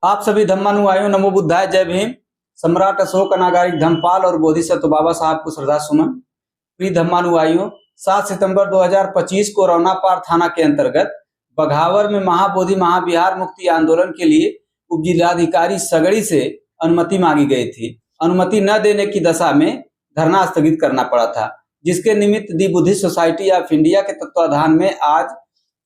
आप सभी धम्मानुयायियों नमो बुद्धाय, जय भीम। सम्राट अशोक, अनागारिक धम्मपाल और बोधिसत्व बाबा साहब को श्रद्धा सुमन। प्रिय धम्मानुयायियों, 7 सितंबर 2025 को रौनापार थाना के अंतर्गत बघावर में महाबोधि महाविहार मुक्ति आंदोलन के लिए उप जिलाधिकारी सगड़ी से अनुमति मांगी गई थी। अनुमति न देने की दशा में धरना स्थगित करना पड़ा था, जिसके निमित्त दी बुद्धिस्ट सोसाइटी ऑफ इंडिया के तत्वाधान में आज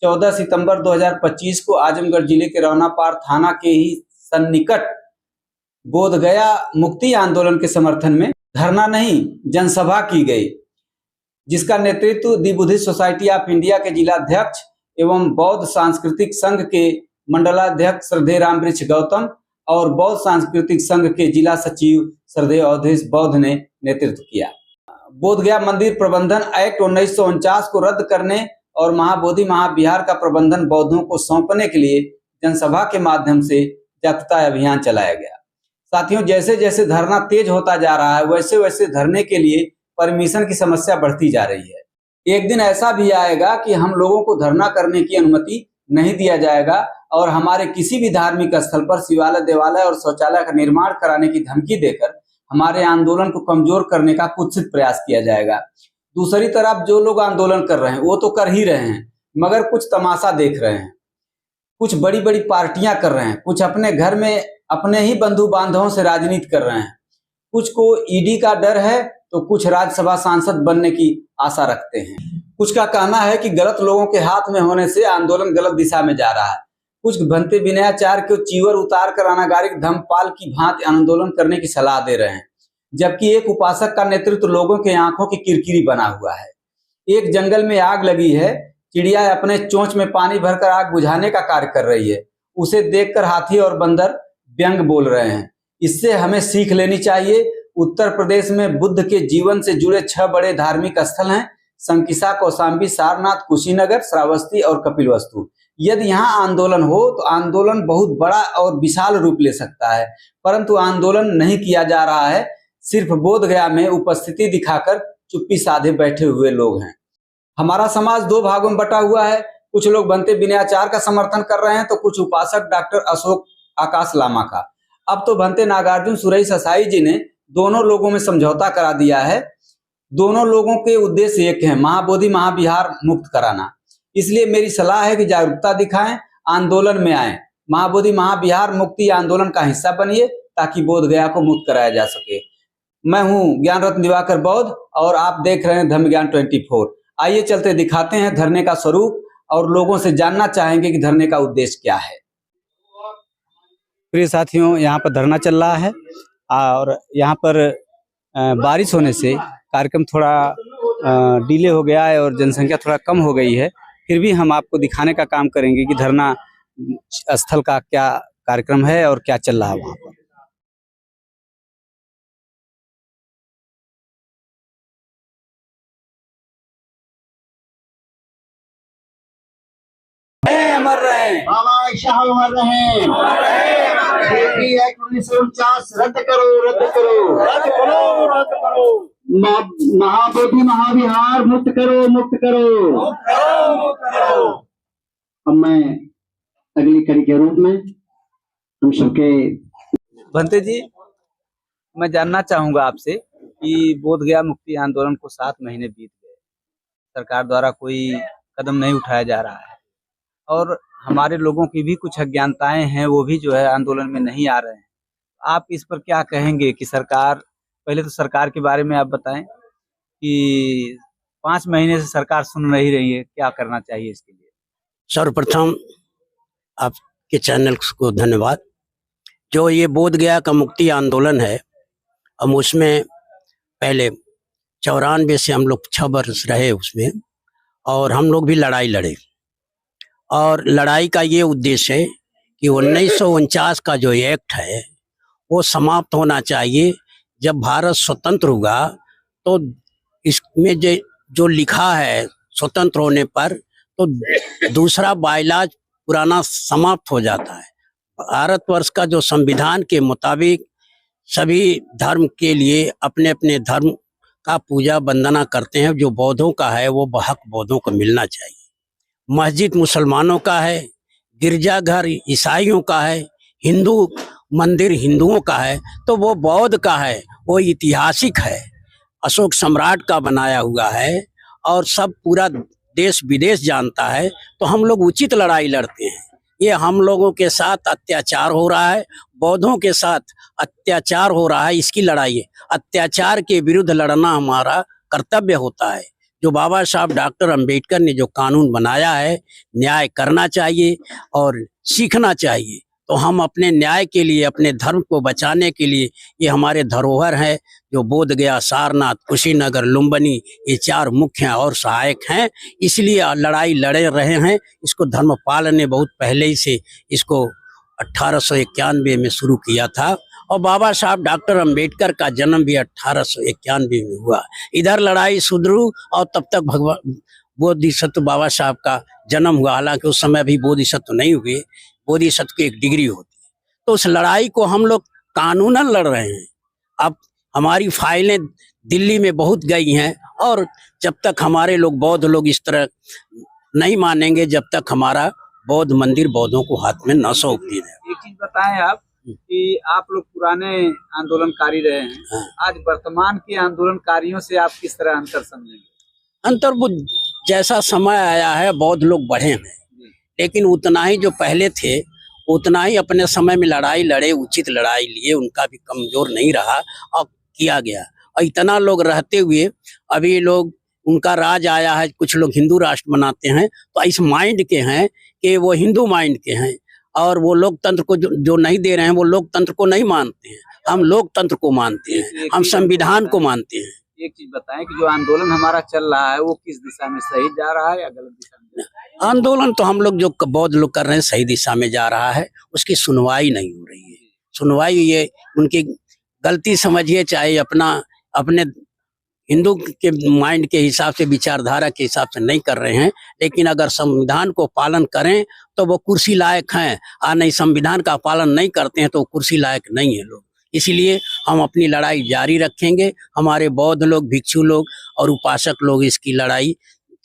14 सितंबर 2025 को आजमगढ़ जिले के रौनापार थाना के ही सन्निकट बोधगया मुक्ति आंदोलन के समर्थन में धरना नहीं जनसभा की गई, जिसका नेतृत्व दी बुद्धिस्ट सोसाइटी ऑफ इंडिया के जिलाध्यक्ष एवं बौद्ध सांस्कृतिक संघ के मंडलाध्यक्ष श्रद्धेय रामवृक्ष गौतम और बौद्ध सांस्कृतिक संघ के जिला सचिव श्रद्धेय अवधेश बौद्ध ने नेतृत्व किया। बोधगया मंदिर प्रबंधन एक्ट 1949 को रद्द करने और महाबोधि महाविहार का प्रबंधन बौद्धों को सौंपने के लिए जनसभा के माध्यम से जागरूकता अभियान चलाया गया। साथियों, जैसे जैसे धरना तेज होता जा रहा है, वैसे वैसे धरने के लिए परमिशन की समस्या बढ़ती जा रही है। एक दिन ऐसा भी आएगा कि हम लोगों को धरना करने की अनुमति नहीं दिया जाएगा और हमारे किसी भी धार्मिक स्थल पर शिवालय, देवालय और शौचालय का निर्माण कराने की धमकी देकर हमारे आंदोलन को कमजोर करने का कुत्सित प्रयास किया जाएगा। दूसरी तरफ जो लोग आंदोलन कर रहे हैं वो तो कर ही रहे हैं, मगर कुछ तमाशा देख रहे हैं, कुछ बड़ी बड़ी पार्टियां कर रहे हैं, कुछ अपने घर में अपने ही बंधु बांधवों से राजनीति कर रहे हैं, कुछ को ईडी का डर है तो कुछ राज्यसभा सांसद बनने की आशा रखते हैं। कुछ का कहना है कि गलत लोगों के हाथ में होने से आंदोलन गलत दिशा में जा रहा है। कुछ भंते विनयाचार के चीवर उतार कर अनागारिक धम्मपाल की भांति आंदोलन करने की सलाह दे रहे हैं, जबकि एक उपासक का नेतृत्व लोगों के आंखों की किरकिरी बना हुआ है। एक जंगल में आग लगी है, चिड़िया अपने चोंच में पानी भरकर आग बुझाने का कार्य कर रही है, उसे देखकर हाथी और बंदर व्यंग बोल रहे हैं। इससे हमें सीख लेनी चाहिए। उत्तर प्रदेश में बुद्ध के जीवन से जुड़े 6 बड़े धार्मिक स्थल हैं: संकिसा, कौशाम्बी, सारनाथ, कुशीनगर, श्रावस्ती और कपिलवस्तु। यदि यहाँ आंदोलन हो तो आंदोलन बहुत बड़ा और विशाल रूप ले सकता है, परंतु आंदोलन नहीं किया जा रहा है। सिर्फ बोधगया में उपस्थिति दिखाकर चुप्पी साधे बैठे हुए लोग हैं। हमारा समाज 2 भागों में बटा हुआ है। कुछ लोग बनते विनयाचार का समर्थन कर रहे हैं तो कुछ उपासक डॉक्टर अशोक आकाश लामा का। अब तो बनते नागार्जुन सुरेश असाई जी ने दोनों लोगों में समझौता करा दिया है। दोनों लोगों के उद्देश्य एक है, महाबोधि महाविहार मुक्त कराना। इसलिए मेरी सलाह है कि जागरूकता दिखाएं, आंदोलन में आए, महाबोधि महाविहार मुक्ति आंदोलन का हिस्सा बनिए ताकि बोधगया को मुक्त कराया जा सके। मैं हूं ज्ञान रत्न दिवाकर बौद्ध और आप देख रहे हैं धम्म ज्ञान 24। आइए चलते दिखाते हैं धरने का स्वरूप और लोगों से जानना चाहेंगे कि धरने का उद्देश्य क्या है। प्रिय साथियों, यहाँ पर धरना चल रहा है और यहाँ पर बारिश होने से कार्यक्रम थोड़ा डिले हो गया है और जनसंख्या थोड़ा कम हो गई है। फिर भी हम आपको दिखाने का काम करेंगे कि धरना स्थल का क्या कार्यक्रम है और क्या चल रहा है वहाँ पर। अमर रहे बाबा शाह, अमर रहे। एक्ट 1949 रद्द करो, रद्द करो, रद्द करो, रद्द करो। महाबोधि महाविहार मुक्त करो, मुक्त करो, मुक्त करो, मुक्त करो। अब मैं अगली कड़ी के रूप में हम सबके भंते जी, मैं जानना चाहूंगा आपसे कि बोधगया मुक्ति आंदोलन को 7 महीने बीत गए, सरकार द्वारा कोई कदम नहीं उठाया जा रहा है और हमारे लोगों की भी कुछ अज्ञानताएं हैं, वो भी जो है आंदोलन में नहीं आ रहे हैं। आप इस पर क्या कहेंगे कि सरकार, पहले तो सरकार के बारे में आप बताएं कि 5 महीने से सरकार सुन नहीं रही है, क्या करना चाहिए इसके लिए? सर्वप्रथम आपके चैनल को धन्यवाद। जो ये बोधगया का मुक्ति आंदोलन है, हम उसमें पहले 94 से हम लोग 6 वर्ष रहे उसमें और हम लोग भी लड़ाई लड़े और लड़ाई का ये उद्देश्य है कि 1949 का जो एक्ट है वो समाप्त होना चाहिए। जब भारत स्वतंत्र हुआ तो इसमें जो लिखा है स्वतंत्र होने पर, तो दूसरा बायलाज पुराना समाप्त हो जाता है। भारतवर्ष का जो संविधान के मुताबिक सभी धर्म के लिए अपने अपने धर्म का पूजा वंदना करते हैं। जो बौद्धों का है वो हक बौद्धों को मिलना चाहिए। मस्जिद मुसलमानों का है, गिरजाघर ईसाइयों का है, हिंदू मंदिर हिंदुओं का है तो वो बौद्ध का है, वो ऐतिहासिक है, अशोक सम्राट का बनाया हुआ है और सब पूरा देश विदेश जानता है। तो हम लोग उचित लड़ाई लड़ते हैं। ये हम लोगों के साथ अत्याचार हो रहा है, बौद्धों के साथ अत्याचार हो रहा है, इसकी लड़ाई है। अत्याचार के विरुद्ध लड़ना हमारा कर्तव्य होता है। जो बाबा साहब डॉक्टर अंबेडकर ने जो कानून बनाया है, न्याय करना चाहिए और सीखना चाहिए। तो हम अपने न्याय के लिए, अपने धर्म को बचाने के लिए, ये हमारे धरोहर है जो बोध गया, सारनाथ, कुशीनगर, लुम्बिनी, ये 4 मुख्य और सहायक हैं, इसलिए लड़ाई लड़े रहे हैं। इसको धर्मपाल ने बहुत पहले ही से इसको 1891 में शुरू किया था और बाबा साहब डॉक्टर अंबेडकर का जन्म भी 1891 में हुआ। इधर लड़ाई शुरू और तब तक भगवान बोधिसत्व बाबा साहब का जन्म हुआ। हालांकि उस समय भी बोधिसत्व नहीं हुए, बोधिसत्व की एक डिग्री होती है। तो उस लड़ाई को हम लोग कानूनन लड़ रहे हैं। अब हमारी फाइलें दिल्ली में बहुत गई हैं और जब तक हमारे लोग बौद्ध लोग इस तरह नहीं मानेंगे, जब तक हमारा बौद्ध मंदिर बौद्धों को हाथ में न सौंप दिए। एक चीज बताएं आप कि आप लोग पुराने आंदोलनकारी रहे हैं, हाँ। आज वर्तमान के आंदोलनकारियों से आप किस तरह अंतर समझेंगे? अंतर वो जैसा समय आया है, बौद्ध लोग बढ़े हैं, लेकिन उतना ही जो पहले थे उतना ही अपने समय में लड़ाई लड़े, उचित लड़ाई लिए, उनका भी कमजोर नहीं रहा और किया गया। और इतना लोग रहते हुए अभी लोग उनका राज आया है, कुछ लोग हिंदू राष्ट्र बनाते हैं तो इस माइंड के हैं कि वो हिंदू माइंड के हैं और वो लोकतंत्र को जो नहीं दे रहे हैं, वो लोकतंत्र को नहीं मानते हैं। हम लोकतंत्र को मानते हैं, हम संविधान को मानते हैं। एक चीज बताएं कि जो आंदोलन हमारा चल रहा है वो किस दिशा में सही जा रहा है या गलत दिशा में जा रहा है? आंदोलन तो हम लोग जो बौद्ध लोग कर रहे हैं सही दिशा में जा रहा है, उसकी सुनवाई नहीं हो रही है। सुनवाई ये उनकी गलती समझिए, चाहे अपने हिंदू के माइंड के हिसाब से, विचारधारा के हिसाब से नहीं कर रहे हैं, लेकिन अगर संविधान को पालन करें तो वो कुर्सी लायक हैं, और नहीं संविधान का पालन नहीं करते हैं तो कुर्सी लायक नहीं है लोग। इसीलिए हम अपनी लड़ाई जारी रखेंगे। हमारे बौद्ध लोग, भिक्षु लोग और उपासक लोग इसकी लड़ाई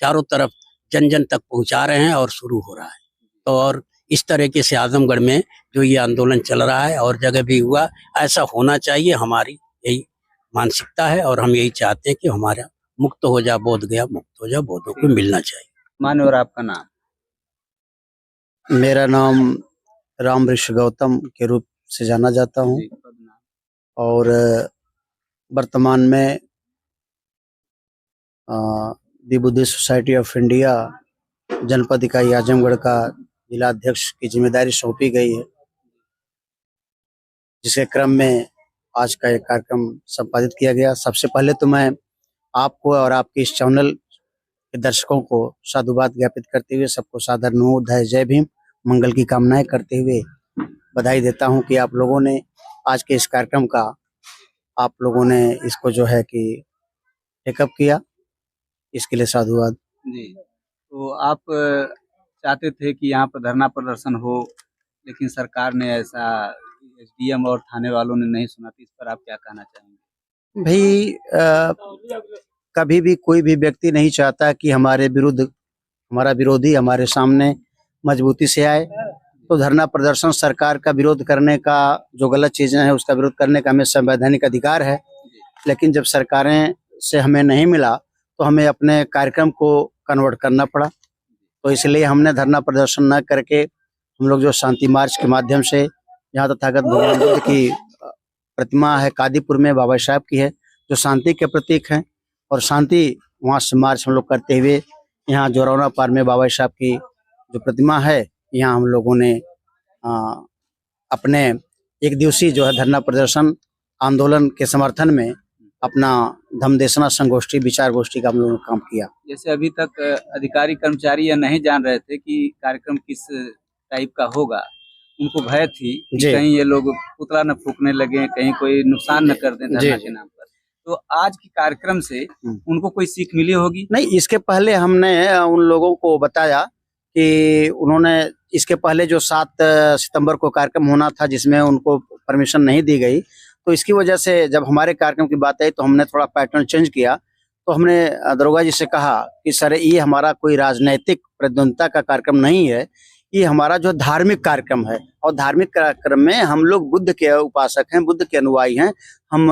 चारों तरफ जन जन तक पहुंचा रहे हैं और शुरू हो रहा है। तो और इस तरीके से आजमगढ़ में जो ये आंदोलन चल रहा है और जगह भी हुआ, ऐसा होना चाहिए। हमारी यही मानसिकता है और हम यही चाहते हैं कि हमारा मुक्त हो जा बोध गया, मुक्त हो जा, बौद्धों को मिलना चाहिए। मान्य, और आपका नाम? मेरा नाम राम ऋषि गौतम के रूप से जाना जाता हूँ और वर्तमान में दी बुद्धिस्ट सोसाइटी ऑफ इंडिया जनपद इकाई आजमगढ़ का जिला अध्यक्ष की जिम्मेदारी सौंपी गई है, जिसके क्रम में आज का एक कार्यक्रम संपादित किया गया। सबसे पहले तो मैं आपको और आपके इस चैनल के दर्शकों को साधुवाद ज्ञापित करते हुए सबको सादर नमोदय, जय भीम, मंगल की कामनाएं करते हुए बधाई देता हूं कि आप लोगों ने आज के इस कार्यक्रम का, आप लोगों ने इसको जो है कि टेकअप किया, इसके लिए साधुवाद। जी, तो आप चाहते थे कि यहाँ पर धरना प्रदर्शन हो, लेकिन सरकार ने ऐसा, एसडीएम और थाने वालों ने नहीं सुना, तो इस पर आप क्या कहना चाहेंगे? भाई कभी भी कोई भी व्यक्ति नहीं चाहता कि हमारे विरुद्ध, हमारा विरोधी हमारे सामने मजबूती से आए। तो धरना प्रदर्शन सरकार का विरोध करने का, जो गलत चीजें हैं उसका विरोध करने का हमें संवैधानिक अधिकार है, लेकिन जब सरकारें से हमें नहीं मिला तो हमें अपने कार्यक्रम को कन्वर्ट करना पड़ा। तो इसलिए हमने धरना प्रदर्शन न करके हम लोग जो शांति मार्च के माध्यम से, जहाँ तथागत भगवान बुद्ध की प्रतिमा है कादीपुर में, बाबा साहब की है, जो शांति के प्रतीक हैं, और शांति वहाँ से मार्च हम लोग करते हुए यहाँ जोरौना पार में बाबा साहब की जो प्रतिमा है, यहाँ हम लोगों ने अपने एक दिवसीय जो है धरना प्रदर्शन आंदोलन के समर्थन में अपना धम्मदेशना संगोष्ठी, विचार गोष्ठी का हम लोगों ने काम किया। जैसे अभी तक अधिकारी कर्मचारी यह नहीं जान रहे थे कि कार्यक्रम किस टाइप का होगा, उनको भय थी कि कहीं ये लोग पुतला न फूकने लगे, कहीं कोई नुकसान न कर दें धरना के नाम पर। तो आज के कार्यक्रम से उनको कोई सीख मिली होगी? नहीं, इसके पहले हमने उन लोगों को बताया कि उन्होंने इसके पहले जो 7 सितंबर को कार्यक्रम होना था, जिसमें उनको परमिशन नहीं दी गई, तो इसकी वजह से जब हमारे कार्यक्रम की बात आई तो हमने थोड़ा पैटर्न चेंज किया। तो हमने दरोगा जी से कहा कि सर, ये हमारा कोई राजनैतिक प्रतिद्वंदिता का कार्यक्रम नहीं है, ये हमारा जो धार्मिक कार्यक्रम है, और धार्मिक कार्यक्रम में हम लोग बुद्ध के उपासक हैं, बुद्ध के अनुयायी हैं। हम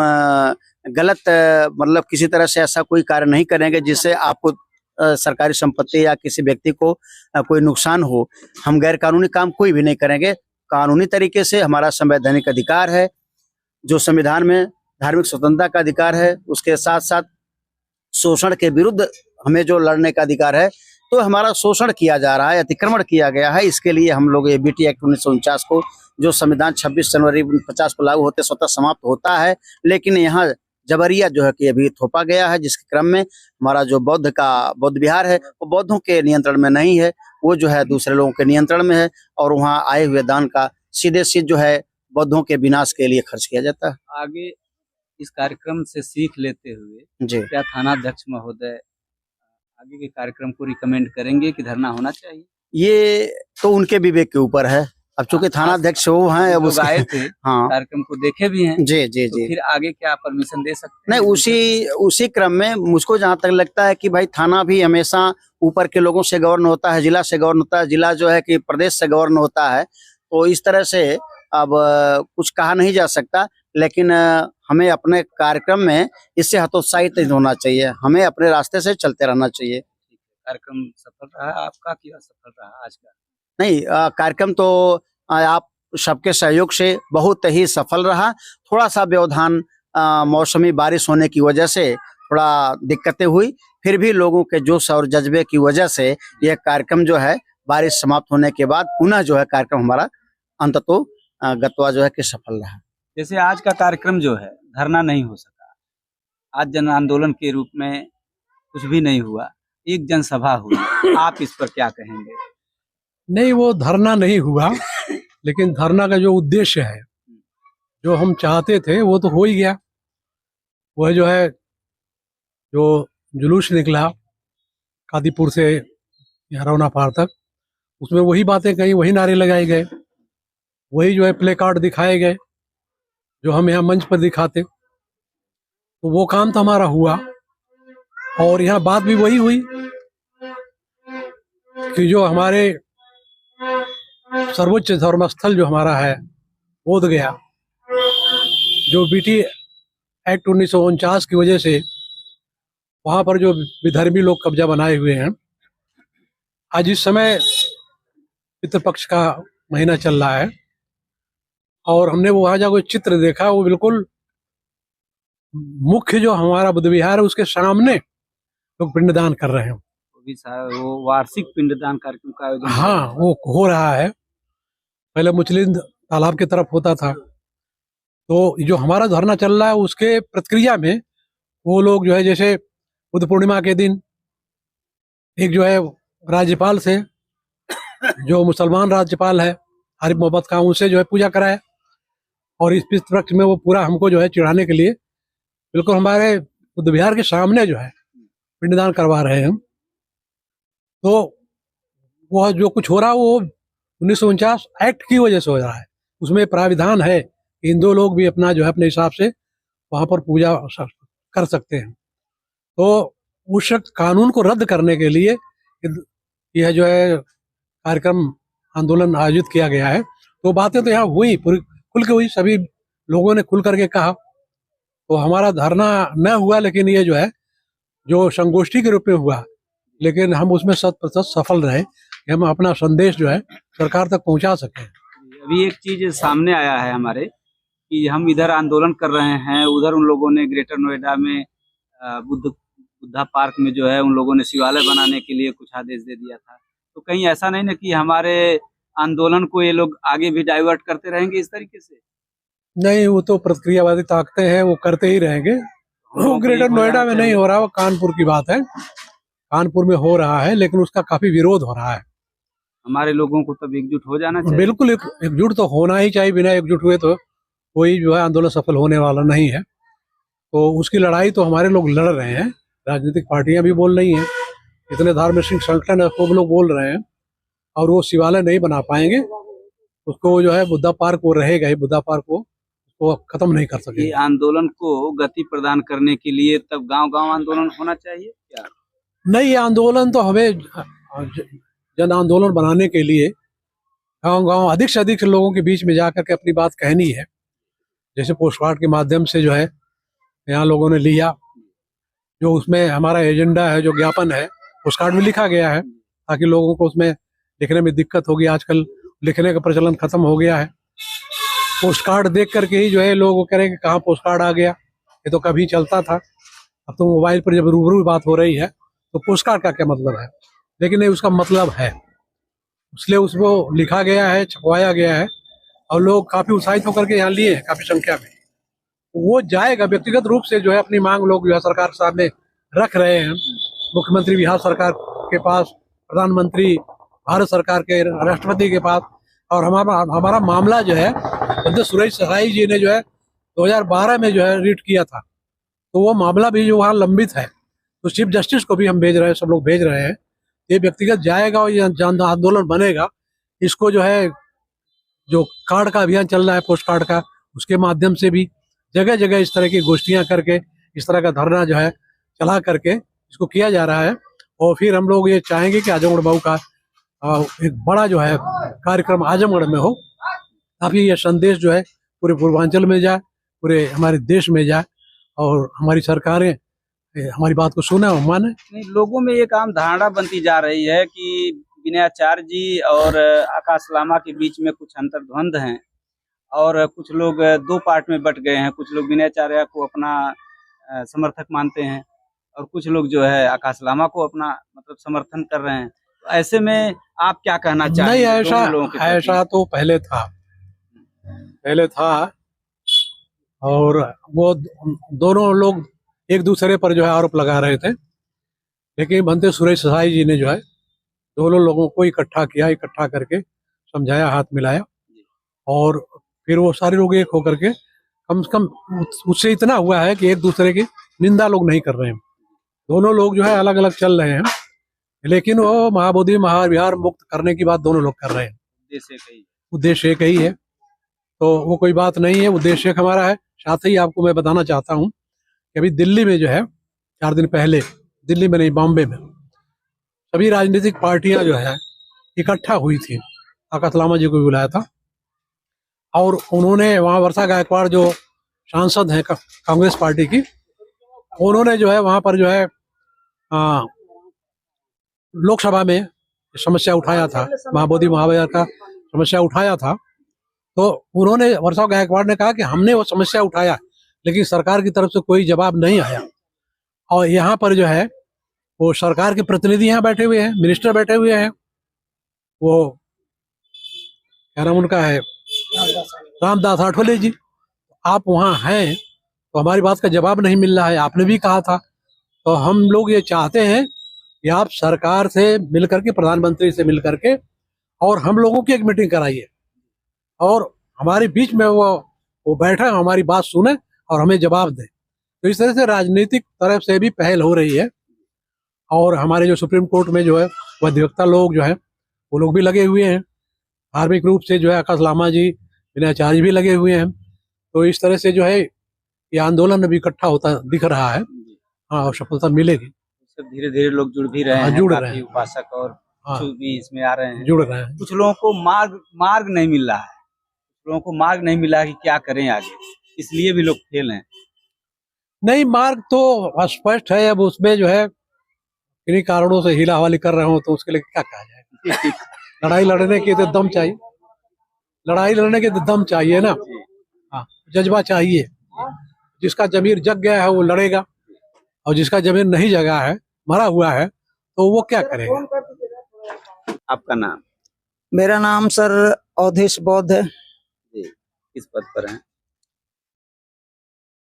गलत मतलब किसी तरह से ऐसा कोई कार्य नहीं करेंगे जिससे आपको सरकारी संपत्ति या किसी व्यक्ति को कोई नुकसान हो। हम गैर कानूनी काम कोई भी नहीं करेंगे। कानूनी तरीके से हमारा संवैधानिक अधिकार है, जो संविधान में धार्मिक स्वतंत्रता का अधिकार है, उसके साथ साथ शोषण के विरुद्ध हमें जो लड़ने का अधिकार है। तो हमारा शोषण किया जा रहा है, अतिक्रमण किया गया है, इसके लिए हम लोग ये बीटी एक्ट 1949 को, जो संविधान 26 जनवरी 50 को लागू होते स्वतः समाप्त होता है, लेकिन यहाँ जबरिया जो है कि अभी थोपा गया है, जिसके क्रम में हमारा जो बौद्ध विहार है वो बौद्धों के नियंत्रण में नहीं है, वो जो है दूसरे लोगों के नियंत्रण में है, और वहाँ आए हुए दान का सीधे जो है बौद्धों के विनाश के लिए खर्च किया जाता है। आगे इस कार्यक्रम से सीख लेते हुए जी, क्या थानाध्यक्ष महोदय आगे के कार्यक्रम को रिकमेंड करेंगे कि धरना होना चाहिए? ये तो उनके विवेक के ऊपर है। अब चूंकि थानाध्यक्ष वो हैं, अब लोग आए थे हाँ कार्यक्रम को देखे भी हैं, जी जी तो जी, फिर आगे क्या परमिशन दे सकते हैं? नहीं उसी क्रम में मुझको जहाँ तक लगता है कि भाई थाना भी हमेशा ऊपर के लोगों से गवर्न होता है, जिला से गवर्न होता है, जिला जो है कि प्रदेश से गवर्न होता है। तो इस तरह से अब कुछ कहा नहीं जा सकता, लेकिन हमें अपने कार्यक्रम में इससे हतोत्साहित नहीं होना चाहिए, हमें अपने रास्ते से चलते रहना चाहिए। कार्यक्रम सफल रहा आपका कि असफल रहा आज का? नहीं, कार्यक्रम तो आप सबके सहयोग से बहुत ही सफल रहा। थोड़ा सा व्यवधान मौसमी बारिश होने की वजह से थोड़ा दिक्कतें हुई, फिर भी लोगों के जोश और जज्बे की वजह से यह कार्यक्रम जो है बारिश समाप्त होने के बाद पुनः जो है कार्यक्रम हमारा अंततः गत्वा जो है कि सफल रहा। जैसे आज का कार्यक्रम जो है धरना नहीं हो सका, आज जन आंदोलन के रूप में कुछ भी नहीं हुआ, एक जनसभा हुई, आप इस पर क्या कहेंगे? नहीं, वो धरना नहीं हुआ, लेकिन धरना का जो उद्देश्य है, जो हम चाहते थे वो तो हो ही गया। वह जो है जो जुलूस निकला कादीपुर से यहाँ रौना पार तक, उसमें वही बातें कही, वही नारे लगाए गए, वही जो है प्ले कार्ड दिखाए गए जो हम यहाँ मंच पर दिखाते। तो वो काम तो हमारा हुआ, और यहाँ बात भी वही हुई कि जो हमारे सर्वोच्च धर्मस्थल जो हमारा है बोध गया, जो बीटी एक्ट 1949 की वजह से वहां पर जो विधर्मी लोग कब्जा बनाए हुए हैं, आज इस समय पितृपक्ष का महीना चल रहा है, और हमने वहां जाकर चित्र देखा, वो बिल्कुल मुख्य जो हमारा बुद्ध विहार है उसके सामने लोग पिंडदान कर रहे हैं। वो वार्षिक पिंडदान कार्यक्रम का आयोजन हाँ, वो हो रहा है। पहले मुचलिंद तालाब की तरफ होता था, तो जो हमारा धरना चल रहा है उसके प्रतिक्रिया में वो लोग जो है, जैसे बुद्ध पूर्णिमा के दिन एक जो है राज्यपाल से, जो मुसलमान राज्यपाल है आरिफ मोहम्मद खान, उनसे जो है पूजा कराए, और इस पितृपक्ष में वो पूरा हमको जो है चिढ़ाने के लिए बिल्कुल हमारे बुद्ध विहार के सामने जो है पिंडदान करवा रहे हैं। तो वो जो कुछ हो रहा है वो 1949 एक्ट की वजह से हो रहा है। उसमें प्राविधान है कि हिंदू लोग भी अपना जो है अपने हिसाब से वहां पर पूजा कर सकते हैं। तो उस कानून को रद्द करने के लिए यह जो है कार्यक्रम आंदोलन आयोजित किया गया है। तो बातें तो यहाँ हुई, पूरी खुल के हुई, सभी लोगों ने खुल करके कहा। तो हमारा धरना न हुआ, लेकिन ये जो है जो संगोष्ठी के रूप में हुआ, लेकिन हम उसमें 100% सफल रहे कि हम अपना संदेश जो है सरकार तक पहुंचा सके। अभी एक चीज सामने आया है हमारे कि हम इधर आंदोलन कर रहे हैं, उधर उन लोगों ने ग्रेटर नोएडा में बुद्धा पार्क में जो है उन लोगों ने शिवालय बनाने के लिए कुछ आदेश दे दिया था। तो कहीं ऐसा नहीं ना कि हमारे आंदोलन को ये लोग आगे भी डाइवर्ट करते रहेंगे इस तरीके से? नहीं, वो तो प्रतिक्रियावादी ताकतें हैं, वो करते ही रहेंगे। वो ग्रेटर नोएडा में नहीं हो रहा, वो कानपुर की बात है, कानपुर में हो रहा है, लेकिन उसका काफी विरोध हो रहा है। हमारे लोगों को तब एकजुट हो जाना चाहिए। बिल्कुल एकजुट तो होना ही चाहिए, बिना एकजुट हुए तो कोई जो है आंदोलन सफल होने वाला नहीं है। तो उसकी लड़ाई तो हमारे लोग लड़ रहे हैं, राजनीतिक पार्टियां भी बोल रही हैं, इतने धार्मिक संगठन है खूब लोग बोल रहे हैं, और वो शिवालय नहीं बना पाएंगे। उसको जो है बुद्धा पार्क वो रहेगा ही, बुद्धा पार्क को खत्म नहीं कर सके। आंदोलन को गति प्रदान करने के लिए तब गांव-गांव आंदोलन होना चाहिए क्या? नहीं, ये आंदोलन तो हमें जन आंदोलन बनाने के लिए गांव अधिक से अधिक लोगों के बीच में जाकर के अपनी बात कहनी है। जैसे पोस्ट कार्ड के माध्यम से जो है यहाँ लोगों ने लिया, जो उसमें हमारा एजेंडा है, जो ज्ञापन है, पोस्ट कार्ड में लिखा गया है, ताकि लोगों को उसमें लिखने में दिक्कत होगी। आजकल लिखने का प्रचलन खत्म हो गया है। पोस्ट कार्ड देख करके ही जो है लोग कह रहे हैं कि कहाँ पोस्ट कार्ड आ गया, ये तो कभी चलता था। अब तो मोबाइल पर जब रूबरू बात हो रही है तो पोस्ट कार्ड का क्या मतलब है, लेकिन नहीं, उसका मतलब है, इसलिए उसको लिखा गया है, छपवाया गया है और लोग काफी उत्साहित होकर के यहाँ लिए हैं, काफी संख्या में। वो जाएगा व्यक्तिगत रूप से जो है अपनी मांग लोग जो है सरकार के सामने रख रहे हैं। मुख्यमंत्री बिहार सरकार के पास, प्रधानमंत्री भारत सरकार के, राष्ट्रपति के पास। और हमारा मामला जो है सुरेश सहाई जी ने जो है 2012 में जो है रीट किया था, तो वो मामला भी जो वहाँ लंबित है, तो चीफ जस्टिस को भी हम भेज रहे हैं, सब लोग भेज रहे हैं। ये व्यक्तिगत जाएगा और ये जन आंदोलन बनेगा। इसको जो है जो कार्ड का अभियान चल रहा है, पोस्ट कार्ड का, उसके माध्यम से भी जगह जगह इस तरह की गोष्ठियां करके, इस तरह का धरना जो है चला करके इसको किया जा रहा है। और फिर हम लोग ये चाहेंगे कि आजमगढ़ मऊ का एक बड़ा जो है कार्यक्रम आजमगढ़ में हो, ताकि ये संदेश जो है पूरे पूर्वांचल में जाए, पूरे हमारे देश में जाए और हमारी सरकारें हमारी बात को सुने और माने। नहीं, लोगों में एक आम धारणा बनती जा रही है कि विनयाचार्य जी और आकाश लामा के बीच में कुछ अंतर्द्वंद हैं और कुछ लोग दो पार्ट में बट गए हैं। कुछ लोग विनयाचार्य को अपना समर्थक मानते हैं और कुछ लोग जो है आकाश लामा को अपना मतलब समर्थन कर रहे हैं। तो ऐसे में आप क्या कहना चाहेंगे? नहीं, ऐसा तो पहले था और वो दोनों लोग एक दूसरे पर जो है आरोप लगा रहे थे, लेकिन बनते सुरेश सहाय जी ने जो है दोनों लोगों को इकट्ठा किया, इकट्ठा करके समझाया, हाथ मिलाया और फिर वो सारे लोग एक होकर के कम से कम उससे इतना हुआ है कि एक दूसरे की निंदा लोग नहीं कर रहे हैं। दोनों लोग जो है अलग अलग चल रहे हैं, लेकिन वो महाबोधि महाविहार मुक्त करने की बात दोनों लोग कर रहे हैं। उद्देश्य एक ही है, तो वो कोई बात नहीं है, उद्देश्य एक हमारा है। साथ ही आपको मैं बताना चाहता हूँ कि अभी दिल्ली में जो है 4 दिन पहले, दिल्ली में नहीं बॉम्बे में, सभी राजनीतिक पार्टियां जो है इकट्ठा हुई थी। आकाश लामा जी को भी बुलाया था और उन्होंने वहाँ वर्षा गायकवाड़ जो सांसद हैं कांग्रेस पार्टी की, उन्होंने जो है वहाँ पर जो है लोकसभा में समस्या उठाया था, महाबोधि महाविहार का समस्या उठाया था। तो उन्होंने, वर्षा गायकवाड़ ने कहा कि हमने वो समस्या उठाया लेकिन सरकार की तरफ से कोई जवाब नहीं आया। और यहाँ पर जो है वो सरकार के प्रतिनिधि यहाँ बैठे हुए हैं, मिनिस्टर बैठे हुए हैं, वो क्या नाम उनका है, रामदास आठवले जी। आप वहाँ हैं तो हमारी बात का जवाब नहीं मिल रहा है। आपने भी कहा था, तो हम लोग ये चाहते हैं कि आप सरकार से मिलकर के, प्रधानमंत्री से मिलकर के और हम लोगों की एक मीटिंग कराइए और हमारे बीच में वो बैठे, हमारी बात सुने और हमें जवाब दें। तो इस तरह से राजनीतिक तरफ से भी पहल हो रही है और हमारे जो सुप्रीम कोर्ट में जो है वो अधिवक्ता लोग जो है वो लोग भी लगे हुए हैं। धार्मिक रूप से जो है आकाश लामा जी, विनयाचार्य भी लगे हुए हैं। तो इस तरह से जो है ये आंदोलन अभी इकट्ठा होता दिख रहा है। हाँ, और सफलता मिलेगी। धीरे धीरे लोग जुड़ भी रहे हैं, जुड़ रहे हैं, उपासक और भी इसमें आ रहे हैं, जुड़ रहे हैं। कुछ लोगों को मार्ग नहीं मिल रहा है, लोगों को मार्ग नहीं मिला कि क्या करें आगे, इसलिए भी लोग फेल हैं। नहीं, मार्ग तो स्पष्ट है। अब उसमें जो है किन्हीं कारणों से हीला हवाली कर रहे हो तो उसके लिए क्या कहा जाए। लड़ाई लड़ने के तो दम चाहिए, लड़ाई लड़ने के तो दम चाहिए ना। हाँ, जज्बा चाहिए। जिसका जमीर जग गया है वो लड़ेगा और जिसका जमीर नहीं जगा है, मरा हुआ है, तो वो क्या करेगा। आपका नाम? मेरा नाम सर अवधेश बौद्ध है। किस पद पर हैं?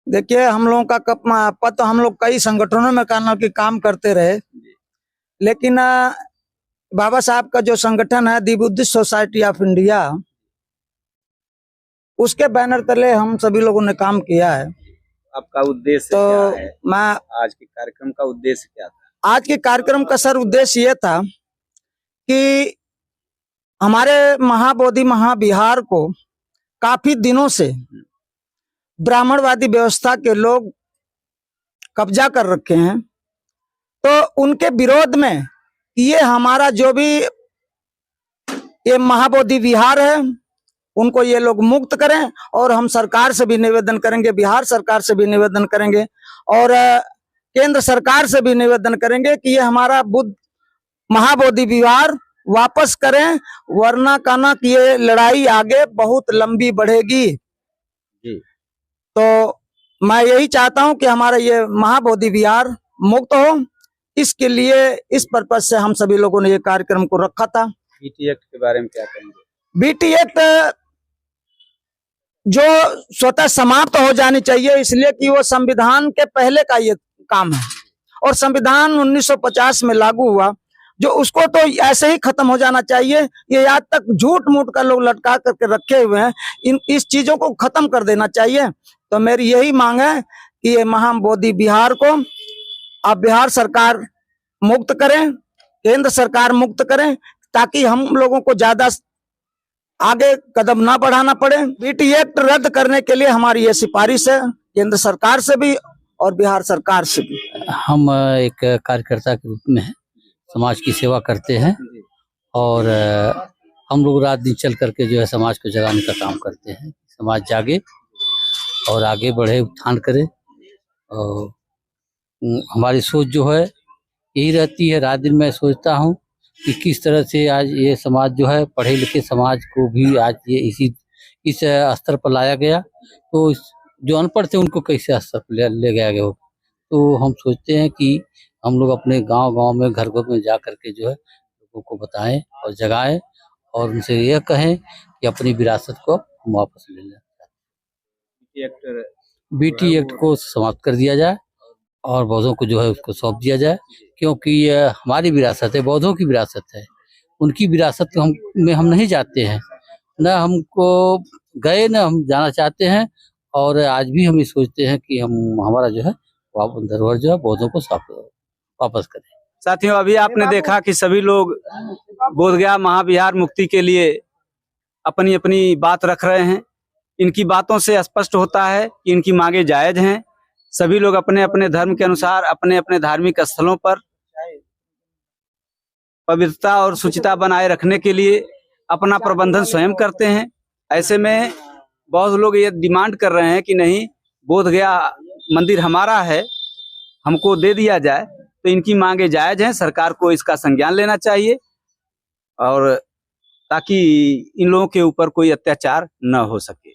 देखिए, हम लोगों का पद तो हम लोग कई संगठनों में काम करते रहे, लेकिन बाबा साहब का जो संगठन है दी बुद्धिस्ट सोसाइटी ऑफ इंडिया, उसके बैनर तले हम सभी लोगों ने काम किया है। आपका उद्देश्य तो क्या है? मैं आज के कार्यक्रम का उद्देश्य क्या था? आज के कार्यक्रम का सर उद्देश्य ये था कि हमारे महाबोधि महाविहार को काफी दिनों से ब्राह्मणवादी व्यवस्था के लोग कब्जा कर रखे हैं, तो उनके विरोध में ये हमारा जो भी ये महाबोधि विहार है, उनको ये लोग मुक्त करें। और हम सरकार से भी निवेदन करेंगे, बिहार सरकार से भी निवेदन करेंगे और केंद्र सरकार से भी निवेदन करेंगे कि ये हमारा बुद्ध महाबोधि विहार वापस करें, वरना कहना कि ये लड़ाई आगे बहुत लंबी बढ़ेगी। तो मैं यही चाहता हूं कि हमारा ये महाबोधि विहार मुक्त हो। इसके लिए इस पर्पज से हम सभी लोगों ने ये कार्यक्रम को रखा था। बीटी एक्ट के बारे में क्या कहेंगे? बीटी एक्ट जो स्वतः समाप्त हो जानी चाहिए, इसलिए कि वो संविधान के पहले का ये काम है और संविधान 1950 में लागू हुआ, जो उसको तो ऐसे ही खत्म हो जाना चाहिए। ये आज तक झूठ मूठ का लोग लटका करके रखे हुए हैं, इस चीजों को खत्म कर देना चाहिए। तो मेरी यही मांग है कि ये महाबोधि विहार को अब बिहार सरकार मुक्त करें, केंद्र सरकार मुक्त करें, ताकि हम लोगों को ज्यादा आगे कदम ना बढ़ाना पड़े। बीटी एक्ट रद्द करने के लिए हमारी ये सिफारिश है केंद्र सरकार से भी और बिहार सरकार से भी। हम एक कार्यकर्ता के रूप में समाज की सेवा करते हैं और हम लोग रात दिन चल करके जो है समाज को जगाने का काम करते हैं। समाज जागे और आगे बढ़े, उत्थान करे। और हमारी सोच जो है यही रहती है। रात दिन मैं सोचता हूँ कि किस तरह से आज ये समाज जो है, पढ़े लिखे समाज को भी आज ये इस स्तर पर लाया गया, तो जो अनपढ़ थे उनको कैसे स्तर पर ले गया गया हो। तो हम सोचते हैं कि हम लोग अपने गांव-गांव में, घर-घर में जा करके जो है लोगों को बताएं और जगाएं और उनसे यह कहें कि अपनी विरासत को हम वापस ले लें। बीटी एक्ट को समाप्त कर दिया जाए और बौद्धों को जो है उसको सौंप दिया जाए, क्योंकि ये हमारी विरासत है, बौद्धों की विरासत है। उनकी विरासत में हम नहीं जाते हैं, न हमको गए, न हम जाना चाहते हैं। और आज भी हम ये सोचते हैं कि हमारा जो है धरोहर जो है बौद्धों को वापस करें। साथियों, अभी आपने देखा कि सभी लोग बोधगया महाविहार मुक्ति के लिए अपनी अपनी बात रख रहे हैं। इनकी बातों से स्पष्ट होता है कि इनकी मांगे जायज हैं। सभी लोग अपने अपने धर्म के अनुसार अपने अपने धार्मिक स्थलों पर पवित्रता और शुचिता बनाए रखने के लिए अपना प्रबंधन स्वयं करते हैं। ऐसे में बहुत लोग ये डिमांड कर रहे हैं कि नहीं, बोधगया मंदिर हमारा है, हमको दे दिया जाए। तो इनकी मांगे जायज हैं, सरकार को इसका संज्ञान लेना चाहिए और ताकि इन लोगों के ऊपर कोई अत्याचार न हो सके।